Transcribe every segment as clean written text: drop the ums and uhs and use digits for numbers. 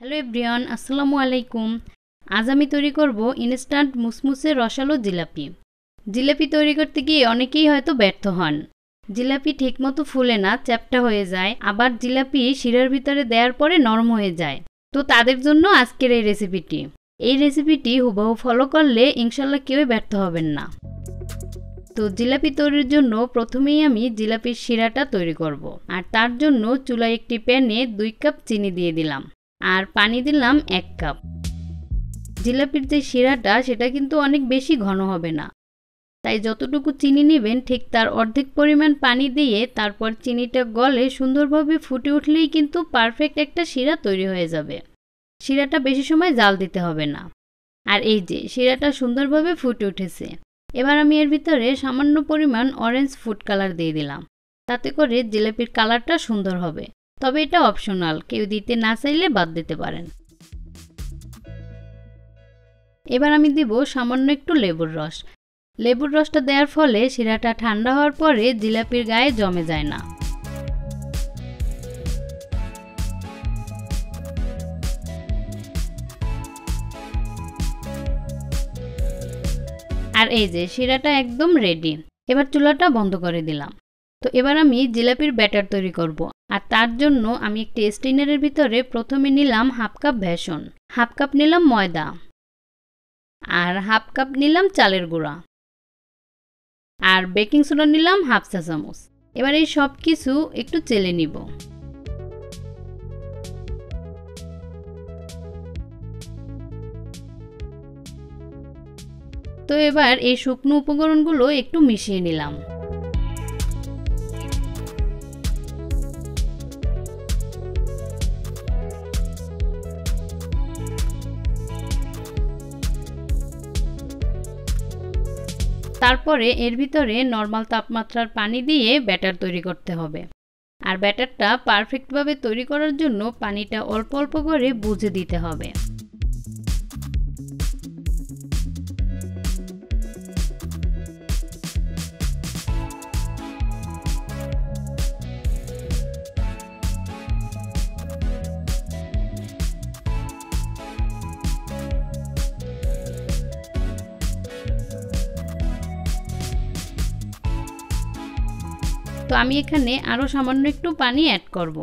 Hello everyone, আসসালামু আলাইকুম। আজ আমি তৈরি করব ইনস্ট্যান্ট মুসমুসে রসালো জিলাপি। জিলাপি তৈরি করতে গিয়ে অনেকেই হয়তো ব্যর্থ হন। জিলাপি ঠিকমতো ফুলে না, চ্যাপ্টা হয়ে যায়, আবার জিলাপি শিরার ভিতরে দেওয়ার পরে নরম হয়ে যায়। তো তাদের জন্য আজকের এই রেসিপিটি। এই রেসিপিটি হুবহু ফলো করলে ইনশাল্লাহ কেউই ব্যর্থ হবেন না। তো জিলাপি তৈরির জন্য প্রথমেই আমি জিলাপির শিরাটা তৈরি করব। আর তার জন্য চুলায় একটি প্যানে 2 কাপ চিনি দিয়ে দিলাম আর পানি দিলাম 1 কাপ। জিলাপির যে শিরাটা সেটা কিন্তু অনেক বেশি ঘন হবে না, তাই যতটুকু চিনি নেবেন ঠিক তার অর্ধেক পরিমাণ পানি দিয়ে তারপর চিনিটা গলে সুন্দরভাবে ফুটে উঠলেই কিন্তু পারফেক্ট একটা শিরা তৈরি হয়ে যাবে। শিরাটা বেশি সময় জাল দিতে হবে না। আর এই যে শিরাটা সুন্দরভাবে ফুটে উঠেছে, এবার আমি এর ভিতরে সামান্য পরিমাণ অরেঞ্জ ফুড কালার দিয়ে দিলাম। তাতে করে জিলাপির কালারটা সুন্দর হবে, তবে এটা অপশনাল, কেউ দিতে না চাইলে বাদ দিতে পারেন। এবার আমি দিব সামান্য একটু লেবুর রস। লেবুর রসটা দেওয়ার ফলে শিরাটা ঠান্ডা হওয়ার পরে জিলাপির গায়ে জমে যায় না। আর এই যে শিরাটা একদম রেডি। এবার চুলাটা বন্ধ করে দিলাম। তো এবার আমি জিলাপির ব্যাটার তৈরি করব। আর তার জন্য আমি একটি স্ট্রেনারের ভিতরে প্রথমে নিলাম 1/2 কাপ বেসন, 1/2 কাপ নিলাম ময়দা, আর 1/2 কাপ নিলাম চালের গুঁড়া, আর বেকিং সোডা নিলাম 1/2 চা চামচ। এবার এই সব কিছু একটু চেলে নিব। তো এবার এই শুকনো উপকরণগুলো একটু মিশিয়ে নিলাম। তারপরে এর ভিতরে নরমাল তাপমাত্রার পানি দিয়ে ব্যাটার তৈরি করতে হবে। আর ব্যাটারটা পারফেক্টভাবে তৈরি করার জন্য পানিটা অল্প অল্প করে বুঝে দিতে হবে। তো আমি এখানে আরও সামান্য একটু পানি অ্যাড করব।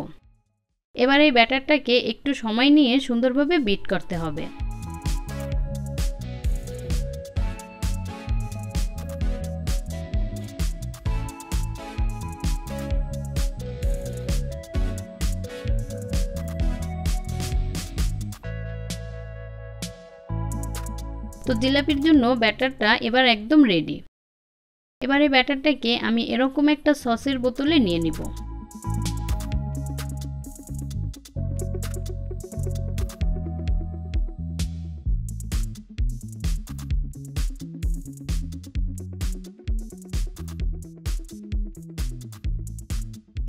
এবার এই ব্যাটারটাকে একটু সময় নিয়ে সুন্দরভাবে বিট করতে হবে। তো জিলাপির জন্য ব্যাটারটা এবার একদম রেডি। এবার এই ব্যাটারটাকে আমি এরকম একটা সসের বোতলে নিয়ে নিব।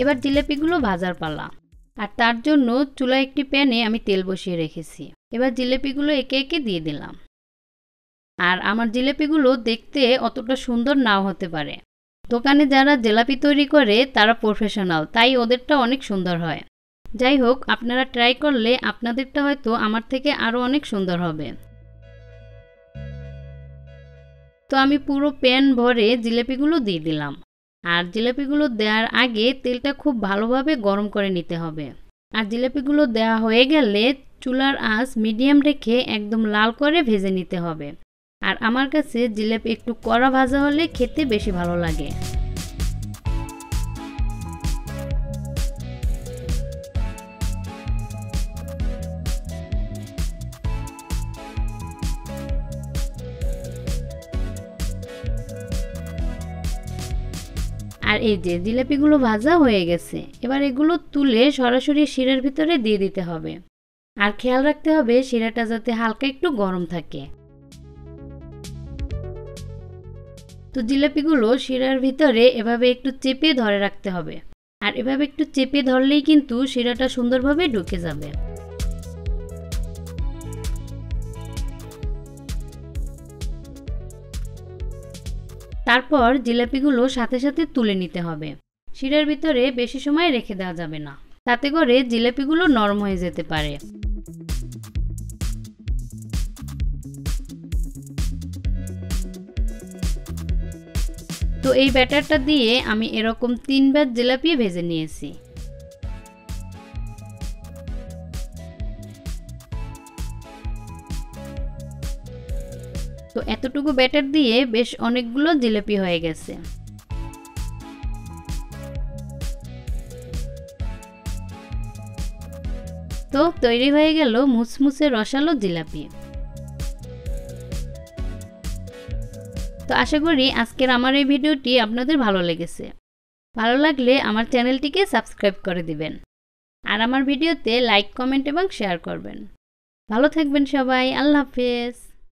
এবার জিলাপিগুলো ভাজার পালা। আর তার জন্য চুলায় একটি প্যানে আমি তেল বসিয়ে রেখেছি। এবার জিলাপিগুলো একে একে দিয়ে দিলাম। আর আমার জিলাপিগুলো দেখতে অতটা সুন্দর নাও হতে পারে। দোকানে যারা জিলাপি তৈরি করে তারা প্রফেশনাল, তাই ওদেরটা অনেক সুন্দর হয়। যাই হোক, আপনারা ট্রাই করলে আপনাদেরটা হয়তো আমার থেকে আরও অনেক সুন্দর হবে। তো আমি পুরো প্যান ভরে জিলাপিগুলো দিয়ে দিলাম। আর জিলাপিগুলো দেওয়ার আগে তেলটা খুব ভালোভাবে গরম করে নিতে হবে। আর জিলাপিগুলো দেওয়া হয়ে গেলে চুলার আঁচ মিডিয়াম রেখে একদম লাল করে ভেজে নিতে হবে। আর আমার কাছে জিলাপি একটু কড়া ভাজা হলে খেতে বেশি ভালো লাগে। আর এই যে জিলাপিগুলো ভাজা হয়ে গেছে। এবার এগুলো তুলে সরাসরি শিরার ভিতরে দিয়ে দিতে হবে। আর খেয়াল রাখতে হবে শিরাটা যাতে হালকা একটু গরম থাকে। তো জিলাপিগুলো শিরার ভিতরে এভাবে একটু চেপে ধরে রাখতে হবে। আর এভাবে একটু চেপে ধরলেই কিন্তু শিরাটা সুন্দরভাবে ঢুকে যাবে। তারপর জিলাপিগুলো সাথে সাথে তুলে নিতে হবে। শিরার ভিতরে বেশি সময় রেখে দেওয়া যাবে না, তাতে করে জিলাপিগুলো নরম হয়ে যেতে পারে। তো এই ব্যাটারটা দিয়ে আমি এরকম 3 ব্যাচ জিলাপি ভেজে নিয়েছি। তো এতটুকু ব্যাটার দিয়ে বেশ অনেকগুলো জিলাপি হয়ে গেছে। তো তৈরি হয়ে গেল মুসমুসে রসালো জিলাপি। তো আশা করি আজকের আমার এই ভিডিওটি আপনাদের ভালো লেগেছে। ভালো লাগলে আমার চ্যানেলটিকে সাবস্ক্রাইব করে দিবেন আর আমার ভিডিওতে লাইক, কমেন্ট এবং শেয়ার করবেন। ভালো থাকবেন সবাই। আল্লাহ হাফেজ।